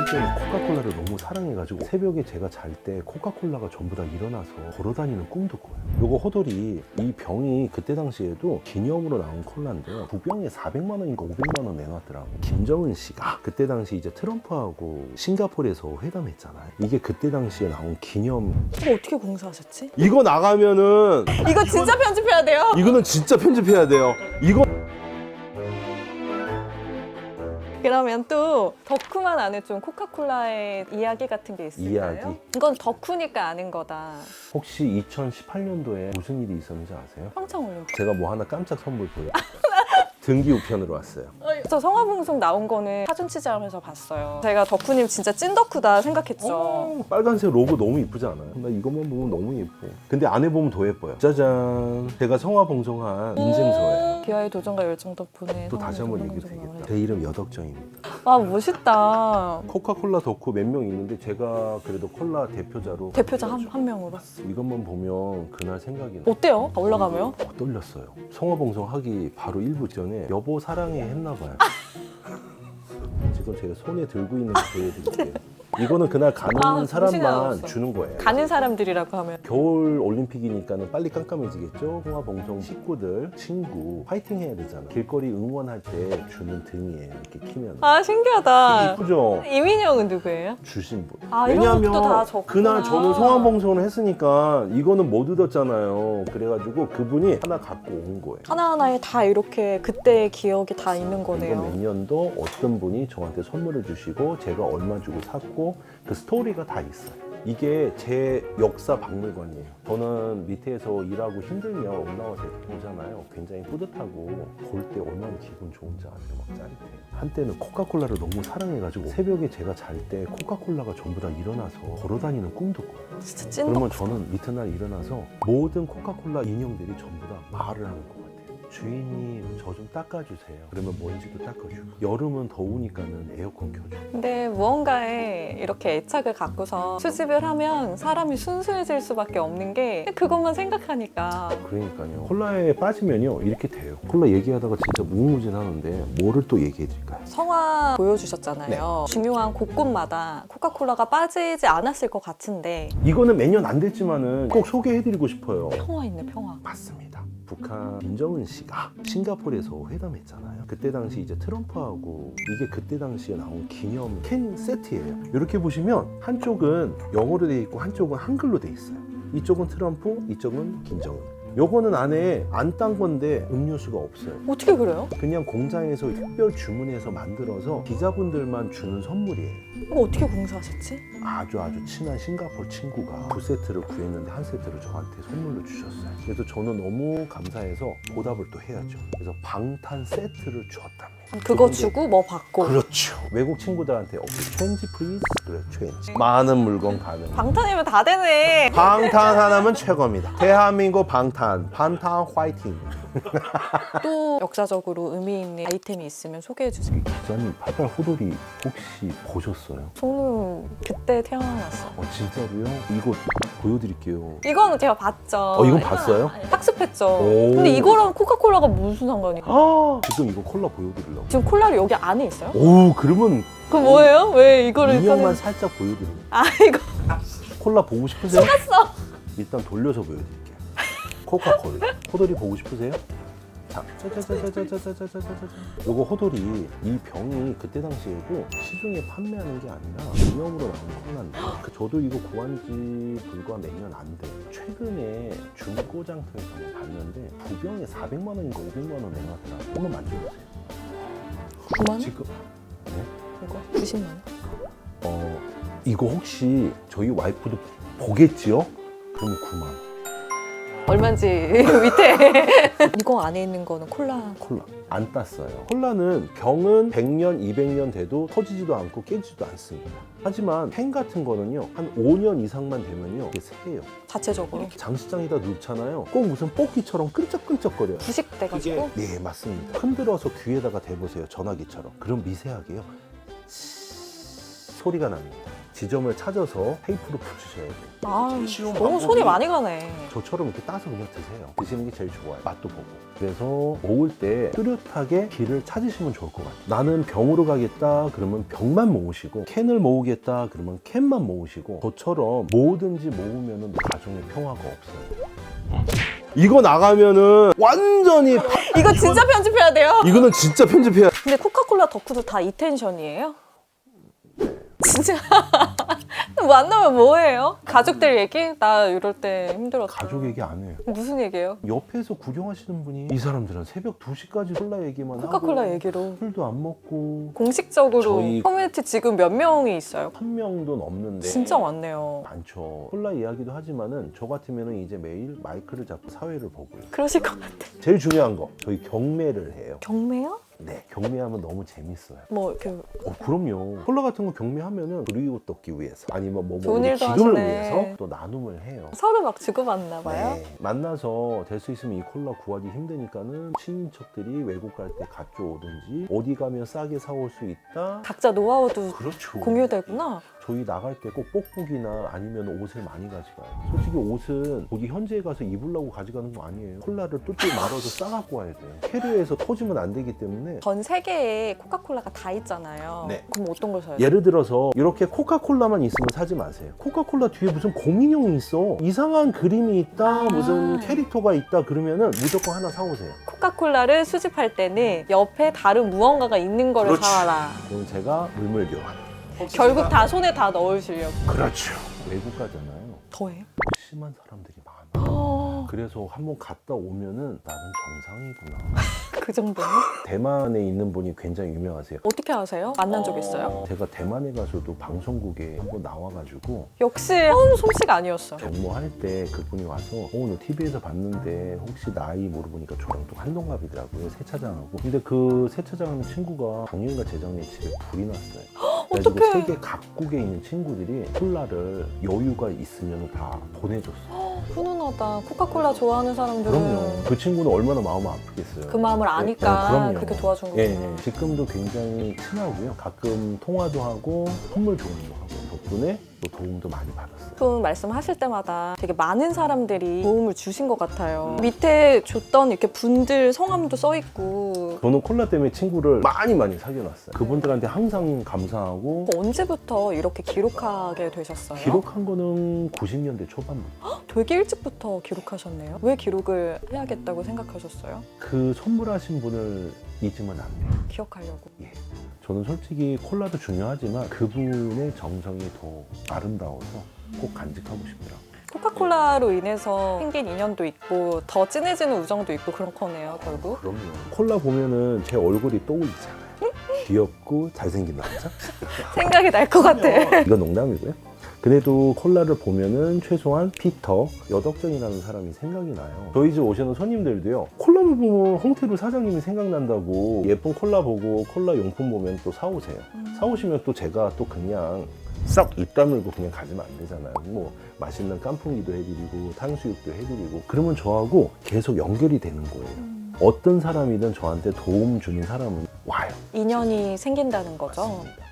한때는 코카콜라를 너무 사랑해가지고 새벽에 제가 잘 때 코카콜라가 전부 다 일어나서 걸어다니는 꿈도 꿔요. 요거 호돌이 이 병이 그때 당시에도 기념으로 나온 콜라인데요. 두 병에 400만 원인가 500만 원 내놨더라고. 김정은 씨가 그때 당시 이제 트럼프하고 싱가포르에서 회담했잖아요. 이게 그때 당시에 나온 기념. 이거 어떻게 공수하셨지? 이거 나가면은 이거 진짜 편집해야 돼요? 이거는 진짜 편집해야 돼요. 이거 그러면 또 덕후만 아는 좀 코카콜라의 이야기 같은 게 있을까요? 이야기. 이건 덕후니까 아는 거다. 혹시 2018년도에 무슨 일이 있었는지 아세요? 평창올림픽. 제가 뭐 하나 깜짝 선물 보여. 등기 우편으로 왔어요. 저 성화봉송 나온 거는 사진 취재하면서 봤어요. 제가 덕후님 진짜 찐 덕후다 생각했죠. 빨간색 로고 너무 이쁘지 않아요? 나 이것만 보면 너무 예뻐. 근데 안에 보면 더 예뻐요. 짜잔. 제가 성화봉송한 인증서예요. 기아의 도전과 열정 덕분에 또 다시 한번 얘기해도 되겠다. 제 이름 여덕정입니다. 와 멋있다. 코카콜라 덕후 몇 명 있는데 제가 그래도 콜라 대표자로 대표자 한 명으로. 이것만 보면 그날 생각이 나. 어때요? 올라가면? 떨렸어요. 성화봉송 하기 바로 1부 전에 여보 사랑해 했나봐요. 지금 제가 손에 들고 있는 거 보여드릴게요. 이거는 그날 가는 사람만 정신이 주는 거예요. 가는 사람들이라고 하면 겨울 올림픽이니까는 빨리 깜깜해지겠죠? 성화봉송 식구들, 친구 파이팅 해야 되잖아. 길거리 응원할 때 주는 등이에요. 이렇게 키면. 아 신기하다. 이쁘죠? 이민영은 누구예요? 주신 분. 아, 이런 것도 다 적구나. 그날 저는 성화봉송을 했으니까 이거는 못 얻었잖아요. 그래가지고 그분이 하나 갖고 온 거예요. 하나하나에 다 이렇게 그때의 기억이 다 있는 이거 거네요. 몇 년도 어떤 분이 저한테 선물을 주시고 제가 얼마 주고 샀고 그 스토리가 다 있어요. 이게 제 역사 박물관이에요. 저는 밑에서 일하고 힘들면 올라와서 이렇게 보잖아요. 굉장히 뿌듯하고 볼 때 얼마나 기분 좋은지 아세요? 막 짜릿해. 한때는 코카콜라를 너무 사랑해가지고 새벽에 제가 잘 때 코카콜라가 전부 다 일어나서 걸어다니는 꿈도 꿔요. 진짜 찐 그러면 덕후. 저는 이튿날 일어나서 모든 코카콜라 인형들이 전부 다 말을 하는 것 같아요. 주인님 저 좀 닦아주세요. 그러면 먼지도 닦아주고 여름은 더우니까는 에어컨 켜주고. 근데 무언가에 이렇게 애착을 갖고서 수집을 하면 사람이 순수해질 수밖에 없는 게 그것만 생각하니까. 그러니까요. 콜라에 빠지면요 이렇게 돼요. 콜라 얘기하다가 진짜 무궁무진하는데 뭐를 또 얘기해드릴까요? 성화 보여주셨잖아요. 중요한 곳곳마다 코카콜라가 빠지지 않았을 것 같은데 이거는 몇 년 안 됐지만은 꼭 소개해드리고 싶어요. 평화 있네 평화. 맞습니다. 북한 김정은 씨가 싱가포르에서 회담했잖아요. 그때 당시 이제 트럼프하고 이게 그때 당시에 나온 기념 캔 세트예요. 이렇게 보시면 한쪽은 영어로 돼 있고 한쪽은 한글로 돼 있어요. 이쪽은 트럼프, 이쪽은 김정은. 요거는 안에 안 딴 건데 음료수가 없어요. 어떻게 그래요? 그냥 공장에서 특별 주문해서 만들어서 기자분들만 주는 선물이에요. 이거 어떻게 공수하셨지? 아주 친한 싱가포르 친구가 두 세트를 구했는데 한 세트를 저한테 선물로 주셨어요. 그래서 저는 너무 감사해서 보답을 또 해야죠. 그래서 방탄 세트를 주었답니다. 그거 주고 뭐 받고. 그렇죠. 외국 친구들한테 체인지 플리즈? 그래 체인지. 많은 물건 가능. 방탄이면 다 되네. 방탄 하나면 최고입니다. 대한민국 방탄 화이팅. 또 역사적으로 의미 있는 아이템이 있으면 소개해 주세요. 기자님 팔팔 호돌이 혹시 보셨어요? 저는 그때 태어났어. 진짜로요? 이거 보여드릴게요. 이거는 제가 봤죠. 이건 봤어요? 학습했죠. 오. 근데 이거랑 코카콜라가 무슨 상관이에요? 지금 이거 콜라 보여드리려고. 지금 콜라를 여기 안에 있어요? 오 그러면 그 뭐예요? 왜 이거를 인형만 꺼내- 살짝 보여드려요. 아 이거 콜라 보고 싶으세요? 속았어. 일단 돌려서 보여드릴게요. 코카콜라. 호돌이 보고 싶으세요? 자, 짜자자자자자자자자자. 요거 호돌이 이 병이 그때 당시에도 시중에 판매하는 게 아니라 기념으로 나온 콜라인데 저도 이거 구한 지 불과 몇 년 안 돼요. 최근에 중고장터에서 한번 봤는데 두 병에 400만 원인가 500만 원 내놨더라고요. 한번 만져보세요. 9만 원? 지금 네? 이거 90만 원. 이거 혹시 저희 와이프도 보겠지요? 그러면 9만 원. 얼마인지 밑에 이거 안에 있는 거는 콜라. 콜라 안 땄어요. 콜라는 병은 100년, 200년 돼도 터지지도 않고 깨지지도 않습니다. 하지만 캔 같은 거는요 한 5년 이상만 되면요 이게 새요. 자체적으로 장식장에다 넣잖아요. 꼭 무슨 뽑기처럼 끈적끈적거려요. 부식돼가지고. 네 맞습니다. 흔들어서 귀에다가 대보세요. 전화기처럼. 그럼 미세하게요 소리가 납니다. 지점을 찾아서 테이프로 붙이셔야 돼요. 아, 제일 쉬운 너무 방법이 손이 많이 가네. 저처럼 이렇게 따서 그냥 드세요. 드시는 게 제일 좋아요. 맛도 보고. 그래서 모을 때 뚜렷하게 길을 찾으시면 좋을 것 같아요. 나는 병으로 가겠다 그러면 병만 모으시고, 캔을 모으겠다 그러면 캔만 모으시고, 저처럼 뭐든지 모으면 가정에 평화가 없어요. 이거 나가면은 완전히 이거 진짜 편집해야 돼요? 이거는 진짜 편집해야. 근데 코카콜라 덕후도 다 이 텐션이에요? 진짜 만나면 뭐해요? 가족들 얘기? 나 이럴 때 힘들었어. 가족 얘기 안 해요. 무슨 얘기예요? 옆에서 구경하시는 분이 이 사람들은 새벽 2시까지 콜라 얘기만 코카콜라 하고 얘기로 술도 안 먹고. 공식적으로 저희- 커뮤니티 지금 몇 명이 있어요? 1명도 넘는데 진짜 많네요. 많죠. 콜라 이야기도 하지만은 저 같으면은 이제 매일 마이크를 잡고 사회를 보고요. 그러실 것 같아. 제일 중요한 거, 저희 경매를 해요. 경매요? 네, 경매하면 너무 재밌어요. 뭐 이렇게 그럼요. 콜라 같은 거 경매하면은 그리고 뜯기 위해서 아니면 뭐 좋은 우리 일도 기금을 하시네. 위해서 또 나눔을 해요. 서로 막 주고받나 봐요? 네, 만나서 될 수 있으면 이 콜라 구하기 힘드니까는 친인척들이 외국 갈 때 가져오든지 어디 가면 싸게 사올 수 있다. 각자 노하우도 그렇죠. 공유되구나. 저희 나갈 때 꼭 뽁뽁이나 아니면 옷을 많이 가져가요. 솔직히 옷은 거기 현지에 가서 입으려고 가져가는 거 아니에요. 콜라를 뚜뚜 말아서 싸갖고 와야 돼요. 캐리어에서 터지면 안 되기 때문에. 전 세계에 코카콜라가 다 있잖아요. 네. 그럼 어떤 걸 사요? 예를 들어서 이렇게 코카콜라만 있으면 사지 마세요. 코카콜라 뒤에 무슨 곰인형이 있어, 이상한 그림이 있다, 무슨 캐릭터가 있다 그러면은 무조건 하나 사오세요. 코카콜라를 수집할 때는 옆에 다른 무언가가 있는 거를 그렇지. 사와라. 그럼 제가 물물교환. 결국 다 손에 다 넣으시려고. 그렇죠. 외국 가잖아요. 더해요? 심한 사람들이 많아. 그래서 한번 갔다 오면은 나는 정상이구나. 그 정도는? 대만에 있는 분이 굉장히 유명하세요. 어떻게 아세요? 만난 적 있어요? 제가 대만에 가서도 방송국에 한번 나와가지고 역시 처음 솜씨가 아니었어요. 경모할 때 그분이 와서 너 TV에서 봤는데 혹시 나이 물어보니까 저랑 또 한동갑이더라고요. 세차장하고. 근데 그 세차장 친구가 작년과 재작년에 집에 불이 났어요. 그래가지고 어떡해. 세계 각국에 있는 친구들이 콜라를 여유가 있으면 다 보내줬어요. 훈훈하다. 코카콜라 좋아하는 사람들은 그럼요. 그 친구는 얼마나 마음 아프겠어요. 그 마음을 아니까 그럼요. 그렇게 도와준 거구나. 예, 지금도 굉장히 친하고요. 가끔 통화도 하고 선물 교환도 하고 덕분에 또 도움도 많이 받았어요. 그 말씀하실 때마다 되게 많은 사람들이 도움을 주신 것 같아요. 밑에 줬던 이렇게 분들 성함도 써 있고. 저는 콜라 때문에 친구를 많이 사귀어놨어요. 그분들한테 항상 감사하고. 언제부터 이렇게 기록하게 되셨어요? 기록한 거는 90년대 초반부터. 되게 일찍부터 기록하셨네요. 왜 기록을 해야겠다고 생각하셨어요? 그 선물하신 분을 잊으면 안 돼요. 기억하려고. 예. 저는 솔직히 콜라도 중요하지만 그분의 정성이 더 아름다워서 꼭 간직하고 싶더라고요. 코카콜라로 인해서 생긴 인연도 있고 더 진해지는 우정도 있고 그런 거네요, 결국. 그럼요. 콜라 보면은 제 얼굴이 떠올리잖아요. 귀엽고 잘생긴 남자? 생각이 날 것 같아. 이건 농담이고요. 그래도 콜라를 보면은 최소한 피터 여덕정이라는 사람이 생각이 나요. 저희 집 오시는 손님들도요, 콜라를 보면 홍태루 사장님이 생각난다고 예쁜 콜라 보고 콜라 용품 보면 또 사오세요. 사오시면 또 제가 또 그냥 싹 입 다물고 그냥 가지면 안 되잖아요. 뭐 맛있는 깐풍기도 해드리고 탕수육도 해드리고 그러면 저하고 계속 연결이 되는 거예요. 어떤 사람이든 저한테 도움 주는 사람은 와요. 인연이 생긴다는 거죠. 맞습니다.